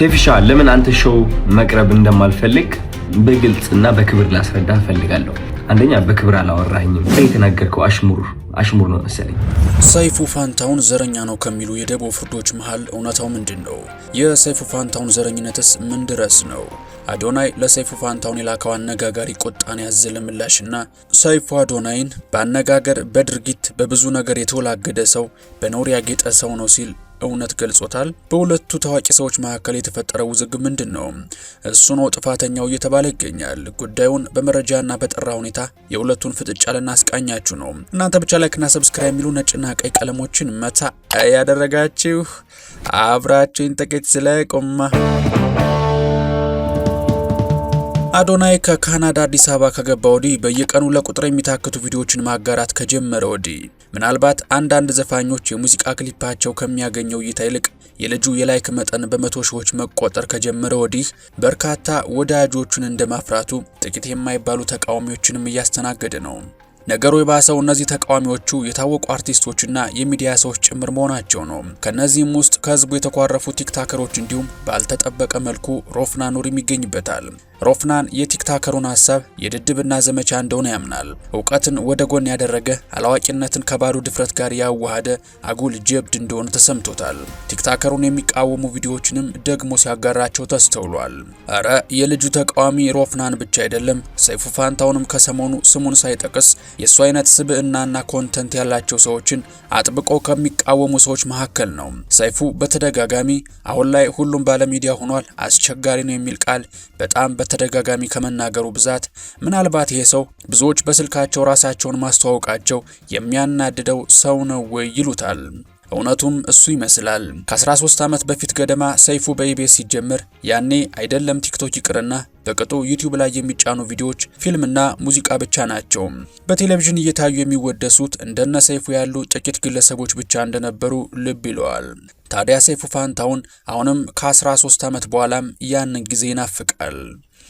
ሴፍሻ ለምን አንተ ሾው መቅረብ እንደማልፈልግ በግልጽና በክብር ላስረዳ ፈልጋለሁ። አንደኛ በክብር አላወራኝም። የተናገርከው አሽሙር ነው መሰለኝ። ሰይፉ ፋንታሁን ዘረኛ ነው ከሚሉ የደቦ ፍርዶች መሃል እውነታው ምንድነው? የሰይፉ ፋንታሁን ዘረኝነትስ ምን ድረስ ነው? አዶናይ ለሰይፉ ፋንታሁን የላከው አነጋጋሪ ቁጣን ያዘለ ምላሽና ሰይፉ አዶናይን በአነጋገር በድርጊት በብዙ ነገር የተወላገደ ሰው በነውር ያጌጠ ሰው ነው ሲል እውነት ገልጾታል። በሁለቱ ታዋቂ ሰዎች መካከል የተፈጠረው ውዝግብ ምንድነው? እሱ ነው ጥፋተኛው እየተባለ ይገኛል። ጉዳዩን በመረጃና በጠራ ሁኔታ የሁለቱን ፍጥጫ ልናስቃኛችሁ ነው። እናንተ ብቻ ላይክና ሰብስክራይብ የሚሉ ነጭና ቀይ ቀለሞችን መታ ያደረጋችሁ አብራችሁን ጥቂት ስለቆማ አዶናይ ከካናዳ አዲስ አበባ ከገባ ወዲህ በየቀኑ ለቁጥር የሚታክቱ ቪዲዮዎችን ማጋራት ከጀመረ ወዲህ ምናልባት አንዳንድ ዘፋኞች የሙዚቃ ክሊፓቸው ከሚያገኘው እይታ ይልቅ የልጁ የላይክ መጠን በመቶ ሺዎች መቆጠር ከጀመረ ወዲህ በርካታ ወዳጆቹን እንደማፍራቱ ጥቂት የማይባሉ ተቃዋሚዎችንም እያስተናገደ ነው። ነገሩ የባሰው እነዚህ ተቃዋሚዎቹ የታወቁ አርቲስቶችና የሚዲያ ሰዎች ጭምር መሆናቸው ነው። ከነዚህም ውስጥ ከህዝቡ የተኳረፉ ቲክታከሮች እንዲሁም ባልተጠበቀ መልኩ ሮፍናን ኑሪም ይገኝበታል። ሮፍናን የቲክታከሩን ሀሳብ የድድብና ዘመቻ እንደሆነ ያምናል። እውቀትን ወደ ጎን ያደረገ አላዋቂነትን ከባዶ ድፍረት ጋር ያዋሃደ አጉል ጀብድ እንደሆነ ተሰምቶታል። ቲክታከሩን የሚቃወሙ ቪዲዮዎችንም ደግሞ ሲያጋራቸው ተስተውሏል። አረ የልጁ ተቃዋሚ ሮፍናን ብቻ አይደለም፣ ሰይፉ ፋንታሁንም ከሰሞኑ ስሙን ሳይጠቅስ የሱ አይነት ስብዕናና ኮንተንት ያላቸው ሰዎችን አጥብቆ ከሚቃወሙ ሰዎች መካከል ነው። ሰይፉ በተደጋጋሚ አሁን ላይ ሁሉም ባለሚዲያ ሆኗል፣ አስቸጋሪ ነው የሚል ቃል በጣም በተደጋጋሚ ከመናገሩ ብዛት ምናልባት ይሄ ሰው ብዙዎች በስልካቸው ራሳቸውን ማስተዋወቃቸው የሚያናድደው ሰው ነው ወይ ይሉታል። እውነቱም እሱ ይመስላል። ከ13 ዓመት በፊት ገደማ ሰይፉ በኢቢኤስ ሲጀምር ያኔ አይደለም ቲክቶክ ይቅርና በቅጡ ዩቲዩብ ላይ የሚጫኑ ቪዲዮዎች ፊልምና ሙዚቃ ብቻ ናቸው። በቴሌቪዥን እየታዩ የሚወደሱት እንደነ ሰይፉ ያሉ ጥቂት ግለሰቦች ብቻ እንደነበሩ ልብ ይለዋል። ታዲያ ሰይፉ ፋንታሁን አሁንም ከ13 ዓመት በኋላም ያንን ጊዜ ይናፍቃል።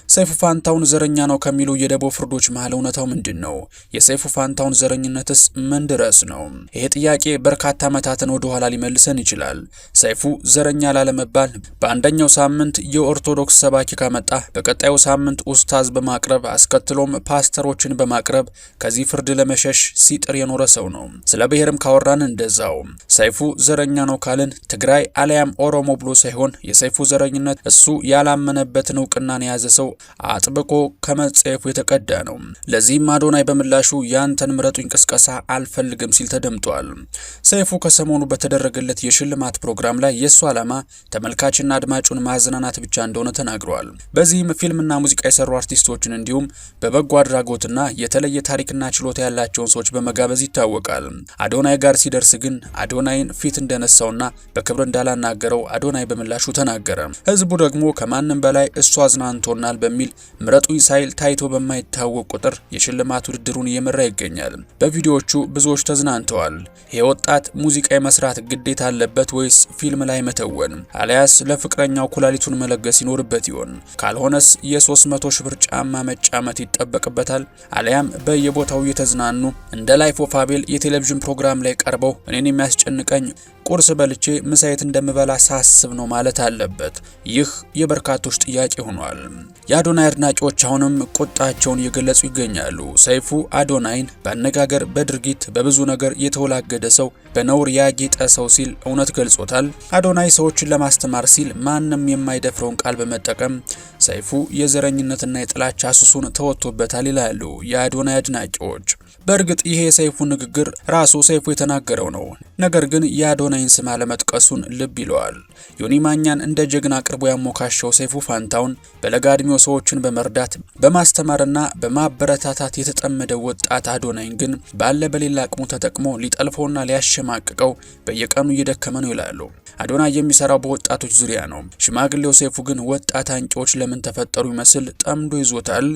ሰይፉ ፋንታሁን ዘረኛ ነው ከሚሉ የደቦ ፍርዶች መሃል እውነታው ምንድነው? የሰይፉ ፋንታሁን ዘረኝነትስ ምን ድረስ ነው? ይሄ ጥያቄ በርካታ ዓመታትን ወደ ኋላ ሊመልሰን ይችላል። ሰይፉ ዘረኛ ላለመባል በአንደኛው ሳምንት የኦርቶዶክስ ሰባኪ ካመጣ በቀጣዩ ሳምንት ኡስታዝ በማቅረብ አስከትሎም ፓስተሮችን በማቅረብ ከዚህ ፍርድ ለመሸሽ ሲጥር የኖረ ሰው ነው። ስለ ብሔርም ካወራን እንደዛው። ሰይፉ ዘረኛ ነው ካልን ትግራይ አለያም ኦሮሞ ብሎ ሳይሆን የሰይፉ ዘረኝነት እሱ ያላመነበትን እውቅናን የያዘ ሰው አጥብቆ ከመጽሐፉ የተቀዳ ነው። ለዚህም አዶናይ በምላሹ ያንተን ምረጡኝ ቅስቀሳ አልፈልግም ሲል ተደምጧል። ሰይፉ ከሰሞኑ በተደረገለት የሽልማት ፕሮግራም ላይ የሱ ዓላማ ተመልካችና አድማጩን ማዝናናት ብቻ እንደሆነ ተናግሯል። በዚህም ፊልምና ሙዚቃ የሰሩ አርቲስቶችን እንዲሁም በበጎ አድራጎትና የተለየ ታሪክና ችሎታ ያላቸውን ሰዎች በመጋበዝ ይታወቃል። አዶናይ ጋር ሲደርስ ግን አዶናይን ፊት እንደነሳውና በክብር እንዳላናገረው አዶናይ በምላሹ ተናገረ። ህዝቡ ደግሞ ከማንም በላይ እሱ አዝናንቶናል በሚል ምረጡኝ ሳይል ታይቶ በማይታወቅ ቁጥር የሽልማት ውድድሩን እየመራ ይገኛል። በቪዲዮዎቹ ብዙዎች ተዝናንተዋል። ይሄ ወጣት ሙዚቃ የመስራት ግዴታ አለበት ወይስ ፊልም ላይ መተወን አሊያስ ለፍቅረኛው ኩላሊቱን መለገስ ይኖርበት ይሆን? ካልሆነስ የ300 ሺህ ብር ጫማ መጫመት ይጠበቅበታል? አሊያም በየቦታው እየተዝናኑ እንደ ላይፍ ኦፍ አቤል የቴሌቪዥን ፕሮግራም ላይ ቀርበው እኔን የሚያስጨንቀኝ ቁርስ በልቼ ምሳየት እንደምበላ ሳስብ ነው ማለት አለበት? ይህ የበርካቶች ጥያቄ ሆኗል። የአዶናይ አድናቂዎች አሁንም ቁጣቸውን እየገለጹ ይገኛሉ። ሰይፉ አዶናይን በአነጋገር በድርጊት በብዙ ነገር የተወላገደ ሰው በነውር ያጌጠ ሰው ሲል እውነት ገልጾታል። አዶናይ ሰዎችን ለማስተማር ሲል ማንም የማይደፍረውን ቃል በመጠቀም ሰይፉ የዘረኝነትና የጥላቻ ሱሱን ተወጥቶበታል ይላሉ የአዶናይ አድናቂዎች። በእርግጥ ይሄ የሰይፉ ንግግር ራሱ ሰይፉ የተናገረው ነው። ነገር ግን የአዶናይን ስም አለመጥቀሱን ልብ ይለዋል። ዮኒ ማኛን እንደ ጀግና አቅርቦ ያሞካሸው ሰይፉ ፋንታሁን በለጋ ዕድሜው ሰዎችን በመርዳት በማስተማርና በማበረታታት የተጠመደ ወጣት አዶናይን ግን ባለ በሌላ አቅሙ ተጠቅሞ ሊጠልፈውና ሊያሸማቅቀው በየቀኑ እየደከመ ነው ይላሉ። አዶናይ የሚሰራው በወጣቶች ዙሪያ ነው። ሽማግሌው ሰይፉ ግን ወጣት አንቂዎች ለምን ተፈጠሩ ይመስል ጠምዶ ይዞታል።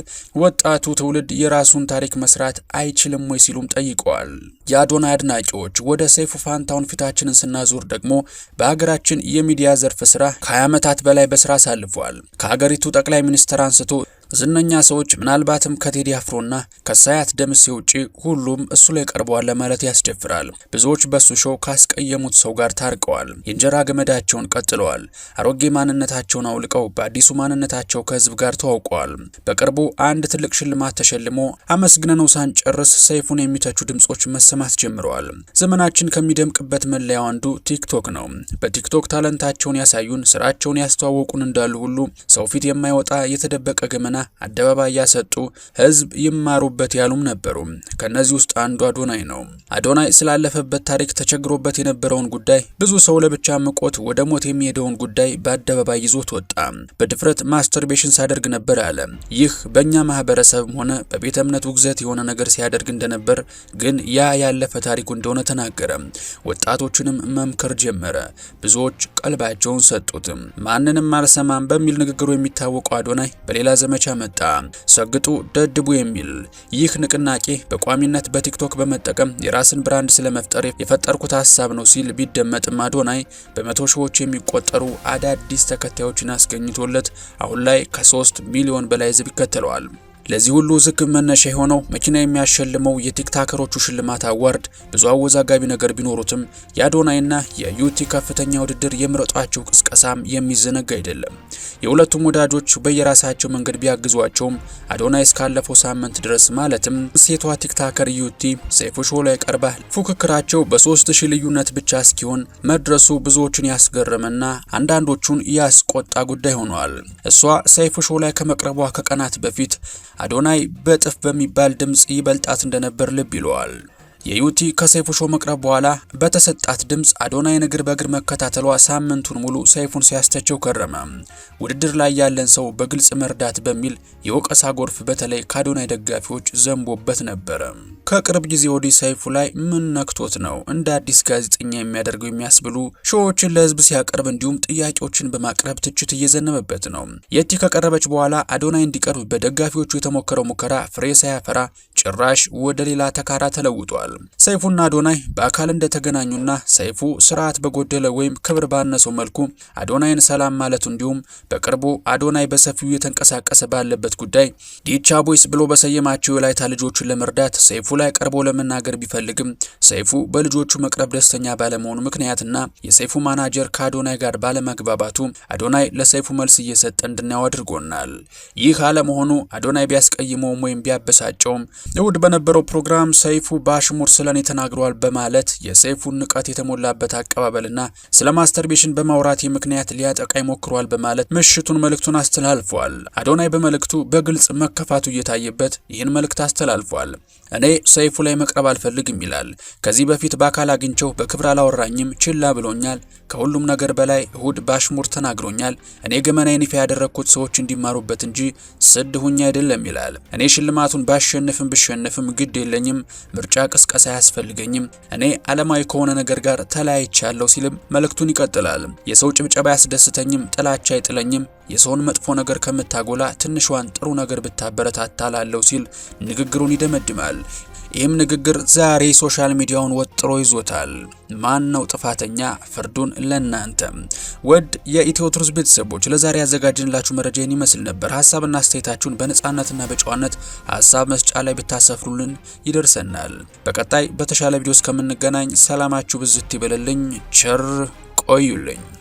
ወጣቱ ትውልድ የራሱን ታሪክ መስራት አይችልም ወይ ሲሉም ጠይቀዋል። የአዶናይ አድናቂዎች ወደ ሰይፉ ፋንታሁን ፊታችንን ስናዞር ደግሞ በሀገራችን የሚዲያ ዘርፍ ስራ ከ20 ዓመታት በላይ በስራ አሳልፏል። ከሀገሪቱ ጠቅላይ ሚኒስትር አንስቶ ዝነኛ ሰዎች ምናልባትም ከቴዲ አፍሮና ከሳያት ደምሴ ውጪ ሁሉም እሱ ላይ ቀርበዋል ለማለት ያስደፍራል። ብዙዎች በሱ ሾው ካስቀየሙት ሰው ጋር ታርቀዋል። የእንጀራ ገመዳቸውን ቀጥለዋል። አሮጌ ማንነታቸውን አውልቀው በአዲሱ ማንነታቸው ከህዝብ ጋር ተዋውቀዋል። በቅርቡ አንድ ትልቅ ሽልማት ተሸልሞ አመስግነነው ሳንጨርስ ሰይፉን የሚተቹ ድምጾች መሰማት ጀምረዋል። ዘመናችን ከሚደምቅበት መለያው አንዱ ቲክቶክ ነው። በቲክቶክ ታለንታቸውን ያሳዩን፣ ስራቸውን ያስተዋወቁን እንዳሉ ሁሉ ሰው ፊት የማይወጣ የተደበቀ ገመና አደባባይ ያሰጡ ህዝብ ይማሩበት ያሉም ነበሩ። ከነዚህ ውስጥ አንዱ አዶናይ ነው። አዶናይ ስላለፈበት ታሪክ ተቸግሮበት የነበረውን ጉዳይ ብዙ ሰው ለብቻ ምቆት ወደ ሞት የሚሄደውን ጉዳይ በአደባባይ ይዞት ወጣ። በድፍረት ማስተርቤሽን ሳደርግ ነበር አለ። ይህ በእኛ ማህበረሰብም ሆነ በቤተ እምነት ውግዘት የሆነ ነገር ሲያደርግ እንደነበር ግን ያ ያለፈ ታሪኩ እንደሆነ ተናገረ። ወጣቶችንም መምከር ጀመረ። ብዙዎች ቀልባቸውን ሰጡት። ማንንም አልሰማም በሚል ንግግሩ የሚታወቀው አዶናይ በሌላ ዘመቻ መጣ። ሰግጡ ደድቡ የሚል ይህ ንቅናቄ በቋሚነት በቲክቶክ በመጠቀም የራስን ብራንድ ስለመፍጠር የፈጠርኩት ሀሳብ ነው ሲል ቢደመጥም አዶናይ በመቶ ሺዎች የሚቆጠሩ አዳዲስ ተከታዮችን አስገኝቶለት አሁን ላይ ከ3 ሚሊዮን በላይ ህዝብ ይከተለዋል። ለዚህ ሁሉ ዝግብ መነሻ የሆነው መኪና የሚያሸልመው የቲክታከሮቹ ሽልማት አዋርድ ብዙ አወዛጋቢ ነገር ቢኖሩትም የአዶናይና የዩቲ ከፍተኛ ውድድር የምረጧቸው ቅስቀሳም የሚዘነጋ አይደለም። የሁለቱም ወዳጆች በየራሳቸው መንገድ ቢያግዟቸውም አዶናይ እስካለፈው ሳምንት ድረስ ማለትም ሴቷ ቲክታከር ዩቲ ሰይፉ ሾው ላይ ቀርባ ፉክክራቸው በ3000 ልዩነት ብቻ እስኪሆን መድረሱ ብዙዎችን ያስገረመና አንዳንዶቹን ያስቆጣ ጉዳይ ሆኗል። እሷ ሰይፉ ሾው ላይ ከመቅረቧ ከቀናት በፊት አዶናይ በጥፍ በሚባል ድምጽ ይበልጣት እንደነበር ልብ ይለዋል። የዩቲ ከሰይፉ ሾው መቅረብ በኋላ በተሰጣት ድምጽ አዶናይ እግር በእግር መከታተሏ ሳምንቱን ሙሉ ሰይፉን ሲያስተቸው ከረመ። ውድድር ላይ ያለን ሰው በግልጽ መርዳት በሚል የወቀሳ ጎርፍ በተለይ ከአዶናይ ደጋፊዎች ዘንቦበት ነበረ። ከቅርብ ጊዜ ወዲህ ሰይፉ ላይ ምን ነክቶት ነው እንደ አዲስ ጋዜጠኛ የሚያደርገው የሚያስብሉ ሾዎችን ለህዝብ ሲያቀርብ እንዲሁም ጥያቄዎችን በማቅረብ ትችት እየዘነበበት ነው። የቲ ከቀረበች በኋላ አዶናይ እንዲቀርብ በደጋፊዎቹ የተሞከረው ሙከራ ፍሬ ሳያፈራ ጭራሽ ወደ ሌላ ተካራ ተለውጧል። ሰይፉና አዶናይ በአካል እንደተገናኙና ሰይፉ ስርዓት በጎደለ ወይም ክብር ባነሰው መልኩ አዶናይን ሰላም ማለቱ እንዲሁም በቅርቡ አዶናይ በሰፊው የተንቀሳቀሰ ባለበት ጉዳይ ዲቻ ቦይስ ብሎ በሰየማቸው የወላይታ ልጆችን ለመርዳት ሰይፉ ላይ ቀርቦ ለመናገር ቢፈልግም ሰይፉ በልጆቹ መቅረብ ደስተኛ ባለመሆኑ ምክንያትና የሰይፉ ማናጀር ከአዶናይ ጋር ባለመግባባቱ አዶናይ ለሰይፉ መልስ እየሰጠ እንድናየው አድርጎናል። ይህ አለመሆኑ አዶናይ ቢያስቀይመውም ወይም ቢያበሳጨውም እሁድ በነበረው ፕሮግራም ሰይፉ በአሽሙር ስለኔ ተናግሯል በማለት የሰይፉን ንቀት የተሞላበት አቀባበልና ስለ ማስተርቤሽን በማውራት ምክንያት ሊያጠቃ ይሞክሯል በማለት ምሽቱን መልእክቱን አስተላልፏል። አዶናይ በመልእክቱ በግልጽ መከፋቱ እየታየበት ይህን መልእክት አስተላልፏል። እኔ ሰይፉ ላይ መቅረብ አልፈልግም ይላል። ከዚህ በፊት በአካል አግኝቸው በክብር አላወራኝም፣ ችላ ብሎኛል። ከሁሉም ነገር በላይ እሁድ በአሽሙር ተናግሮኛል። እኔ ገመናዬን ይፋ ያደረኩት ሰዎች እንዲማሩበት እንጂ ስድ ሁኛ አይደለም ይላል። እኔ ሽልማቱን ባሸንፍም ብሸንፍም ግድ የለኝም፣ ምርጫ ቅስቀሳ አያስፈልገኝም። እኔ ዓለማዊ ከሆነ ነገር ጋር ተለያይቻለሁ ሲልም መልእክቱን ይቀጥላል። የሰው ጭብጨባ ያስደስተኝም፣ ጥላቻ አይጥለኝም። የሰውን መጥፎ ነገር ከምታጎላ ትንሿን ጥሩ ነገር ብታበረታታላለው ሲል ንግግሩን ይደመድማል። ይህም ንግግር ዛሬ ሶሻል ሚዲያውን ወጥሮ ይዞታል። ማን ነው ጥፋተኛ? ፍርዱን ለናንተ። ወድ የኢትዮ ትሩዝ ቤተሰቦች ለዛሬ ያዘጋጅንላችሁ መረጃ ይመስል ነበር። ሀሳብና አስተያየታችሁን በነጻነትና በጨዋነት ሀሳብ መስጫ ላይ ብታሰፍሩልን ይደርሰናል። በቀጣይ በተሻለ ቪዲዮ እስከምንገናኝ ሰላማችሁ ብዝት ይበልልኝ። ቸር ቆዩልኝ።